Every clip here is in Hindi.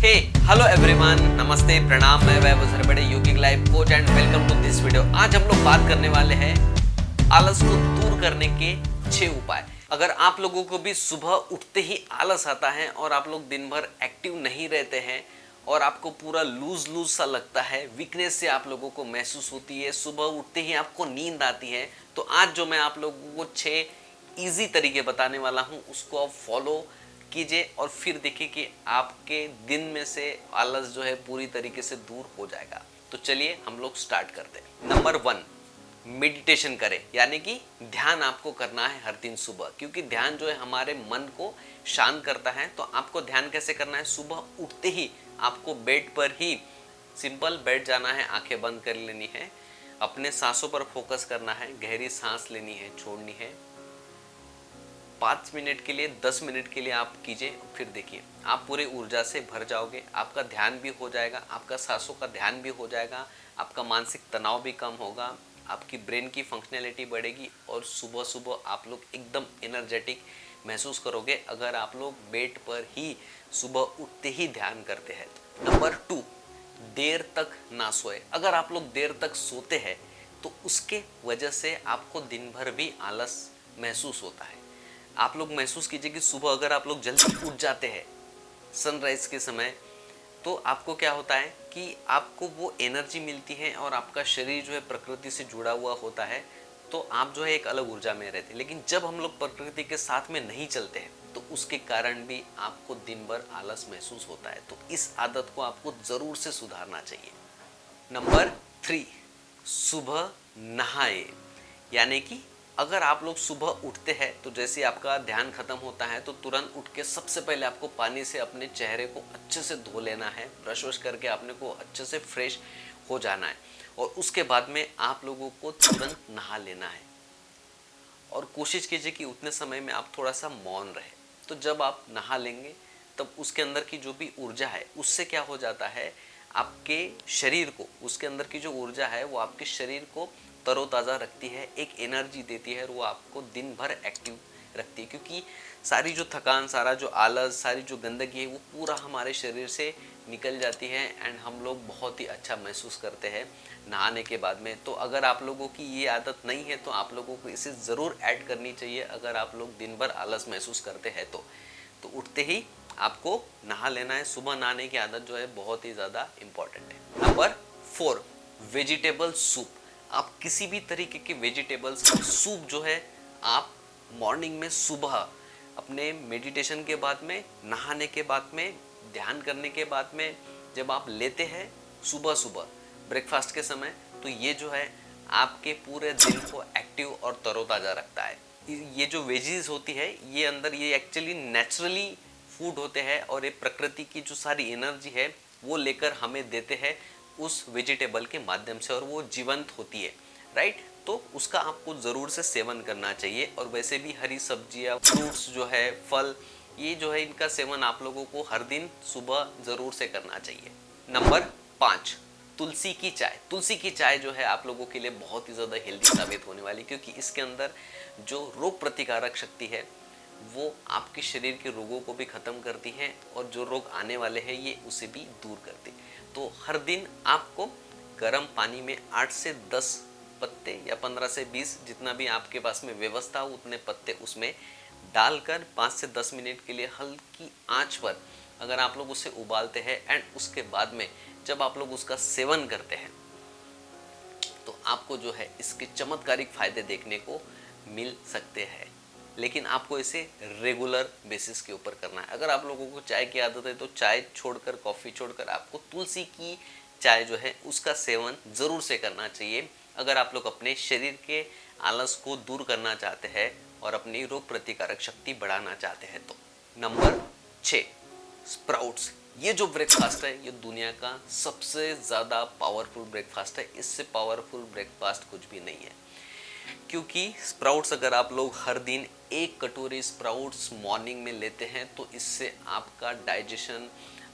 हे हेलो एवरीवन, नमस्ते, प्रणाम। मैं Vaibhav Sarbade, yogic life coach and welcome to this video. आज हम लोग बात करने वाले हैं आलस को दूर करने के 6 उपाय। अगर आप लोगों को भी सुबह उठते ही आलस आता है और आप लोग दिन भर एक्टिव नहीं रहते हैं और आपको पूरा लूज लूज सा लगता है, वीकनेस से आप लोगों को महसूस होती है, सुबह उठते ही आपको नींद आती है, तो आज जो मैं आप लोगों को 6 इजी तरीके बताने वाला हूं उसको आप फॉलो कीजिए और फिर देखिए कि आपके दिन में से आलस जो है पूरी तरीके से दूर हो जाएगा। तो चलिए हम लोग स्टार्ट करते हैं। नंबर 1, मेडिटेशन करें, यानी कि ध्यान आपको करना है हर दिन सुबह, क्योंकि ध्यान जो है हमारे मन को शांत करता है। तो आपको ध्यान कैसे करना है? सुबह उठते ही आपको बेड पर ही सिंपल बैठ जाना है, आंखें बंद कर लेनी है, अपने सांसों पर फोकस करना है, गहरी सांस लेनी है, छोड़नी है। 5 मिनट के लिए, 10 मिनट के लिए आप कीजिए, फिर देखिए आप पूरी ऊर्जा से भर जाओगे। आपका ध्यान भी हो जाएगा, आपका सांसों का ध्यान भी हो जाएगा, आपका मानसिक तनाव भी कम होगा, आपकी ब्रेन की फंक्शनैलिटी बढ़ेगी और सुबह सुबह आप लोग एकदम एनर्जेटिक महसूस करोगे अगर आप लोग बेड पर ही सुबह उठते ही ध्यान करते हैं। नंबर 2, देर तक ना सोए। अगर आप लोग देर तक सोते हैं तो उसके वजह से आपको दिन भर भी आलस महसूस होता है। आप लोग महसूस कीजिए कि सुबह अगर आप लोग जल्दी उठ जाते हैं सनराइज के समय, तो आपको क्या होता है कि आपको वो एनर्जी मिलती है और आपका शरीर जो है प्रकृति से जुड़ा हुआ होता है, तो आप जो है एक अलग ऊर्जा में रहते हैं। लेकिन जब हम लोग प्रकृति के साथ में नहीं चलते हैं तो उसके कारण भी आपको दिन भर आलस महसूस होता है। तो इस आदत को आपको ज़रूर से सुधारना चाहिए। नंबर 3, सुबह नहाए, यानी कि अगर आप लोग सुबह उठते हैं तो जैसे आपका ध्यान खत्म होता है तो तुरंत उठ के सबसे पहले आपको पानी से अपने चेहरे को अच्छे से धो लेना है, ब्रश वश करके आपने को अच्छे से फ्रेश हो जाना है और उसके बाद में आप लोगों को तुरंत नहा लेना है। और कोशिश कीजिए कि उतने समय में आप थोड़ा सा मौन रहे। तो जब आप नहा लेंगे तब उसके अंदर की जो भी ऊर्जा है उससे क्या हो जाता है, आपके शरीर को, उसके अंदर की जो ऊर्जा है वो आपके शरीर को तरोताज़ा रखती है, एक एनर्जी देती है और वो आपको दिन भर एक्टिव रखती है, क्योंकि सारी जो थकान, सारा जो आलस, सारी जो गंदगी है वो पूरा हमारे शरीर से निकल जाती है एंड हम लोग बहुत ही अच्छा महसूस करते हैं नहाने के बाद में। तो अगर आप लोगों की ये आदत नहीं है तो आप लोगों को इसे ज़रूर ऐड करनी चाहिए। अगर आप लोग दिन भर आलस महसूस करते हैं तो उठते ही आपको नहा लेना है। सुबह नहाने की आदत जो है बहुत ही ज़्यादा इम्पॉर्टेंट है। Number 4, vegetable soup. आप किसी भी तरीके के वेजिटेबल्स सूप जो है आप मॉर्निंग में सुबह अपने मेडिटेशन के बाद में, नहाने के बाद में, ध्यान करने के बाद में जब आप लेते हैं सुबह सुबह ब्रेकफास्ट के समय, तो ये जो है आपके पूरे दिन को एक्टिव और तरोताज़ा रखता है। ये जो वेजीज होती है ये अंदर, ये एक्चुअली नेचुरली फूड होते हैं और ये प्रकृति की जो सारी एनर्जी है वो लेकर हमें देते हैं उस वेजिटेबल के माध्यम से और वो जीवंत होती है, राइट। तो उसका आपको ज़रूर से सेवन करना चाहिए। और वैसे भी हरी सब्जियां, फ्रूट्स जो है, फल, ये जो है इनका सेवन आप लोगों को हर दिन सुबह ज़रूर से करना चाहिए। नंबर 5, तुलसी की चाय। तुलसी की चाय जो है आप लोगों के लिए बहुत ही ज़्यादा हेल्दी साबित होने वाली, क्योंकि इसके अंदर जो रोग प्रतिकारक शक्ति है वो आपके शरीर के रोगों को भी ख़त्म करती है और जो रोग आने वाले हैं ये उसे भी दूर करती है। तो हर दिन आपको गर्म पानी में 8 से 10 पत्ते या 15 से 20, जितना भी आपके पास में व्यवस्था हो उतने पत्ते उसमें डालकर 5 से 10 मिनट के लिए हल्की आंच पर अगर आप लोग उसे उबालते हैं एंड उसके बाद में जब आप लोग उसका सेवन करते हैं तो आपको जो है इसके चमत्कारिक फायदे देखने को मिल सकते हैं। लेकिन आपको इसे रेगुलर बेसिस के ऊपर करना है। अगर आप लोगों को चाय की आदत है तो चाय छोड़कर, कॉफ़ी छोड़कर आपको तुलसी की चाय जो है उसका सेवन ज़रूर से करना चाहिए, अगर आप लोग अपने शरीर के आलस को दूर करना चाहते हैं और अपनी रोग प्रतिकारक शक्ति बढ़ाना चाहते हैं तो। Number 6, sprouts. ये जो ब्रेकफास्ट है ये दुनिया का सबसे ज़्यादा पावरफुल ब्रेकफास्ट है। इससे पावरफुल ब्रेकफास्ट कुछ भी नहीं है, क्योंकि स्प्राउट्स अगर आप लोग हर दिन 1 कटोरी स्प्राउट्स मॉर्निंग में लेते हैं तो इससे आपका डाइजेशन,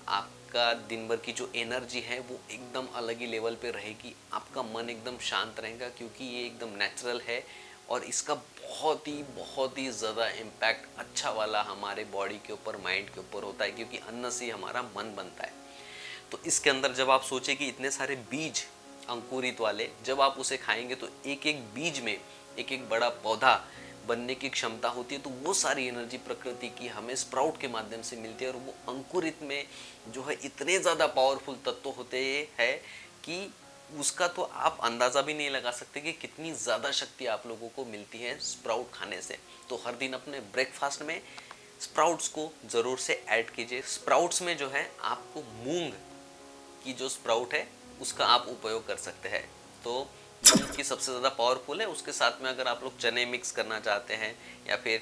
आपका दिन भर की जो एनर्जी है वो एकदम अलग ही लेवल पे रहेगी। आपका मन एकदम शांत रहेगा, क्योंकि ये एकदम नेचुरल है और इसका बहुत ही ज़्यादा इम्पैक्ट अच्छा वाला हमारे बॉडी के ऊपर, माइंड के ऊपर होता है, क्योंकि अन्न से हमारा मन बनता है। तो इसके अंदर जब आप सोचे कि इतने सारे बीज अंकुरित वाले, जब आप उसे खाएंगे तो एक एक बीज में एक एक बड़ा पौधा बनने की क्षमता होती है। तो वो सारी एनर्जी प्रकृति की हमें स्प्राउट के माध्यम से मिलती है, और वो अंकुरित में जो है इतने ज़्यादा पावरफुल तत्व होते हैं कि उसका तो आप अंदाज़ा भी नहीं लगा सकते कि कितनी ज़्यादा शक्ति आप लोगों को मिलती है स्प्राउट खाने से। तो हर दिन अपने ब्रेकफास्ट में स्प्राउट्स को ज़रूर से ऐड कीजिए। स्प्राउट्स में जो है आपको मूंग की जो स्प्राउट है उसका आप उपयोग कर सकते हैं। तो मूंग की सबसे ज़्यादा पावरफुल है। उसके साथ में अगर आप लोग चने मिक्स करना चाहते हैं या फिर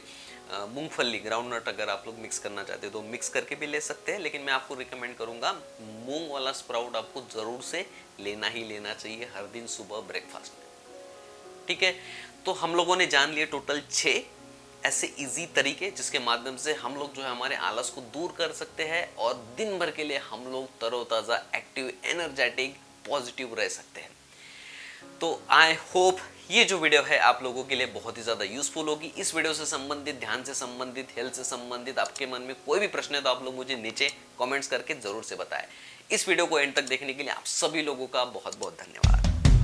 मूंगफली ग्राउंड नट अगर आप लोग मिक्स करना चाहते हैं तो मिक्स करके भी ले सकते हैं, लेकिन मैं आपको रिकमेंड करूंगा मूंग वाला स्प्राउट आपको ज़रूर से लेना ही लेना चाहिए हर दिन सुबह ब्रेकफास्ट में। ठीक है, तो हम लोगों ने जान लिए टोटल 6 ऐसे इजी तरीके जिसके माध्यम से हम लोग जो है हमारे आलस को दूर कर सकते हैं और दिन भर के लिए हम लोग तरोताज़ा, एक्टिव, एनर्जेटिक, पॉजिटिव रह सकते हैं। तो आई होप ये जो वीडियो है आप लोगों के लिए बहुत ही ज़्यादा यूजफुल होगी। इस वीडियो से संबंधित, ध्यान से संबंधित, हेल्थ से संबंधित आपके मन में कोई भी प्रश्न है तो आप लोग मुझे नीचे कमेंट्स करके ज़रूर से बताएं। इस वीडियो को एंड तक देखने के लिए आप सभी लोगों का बहुत बहुत धन्यवाद।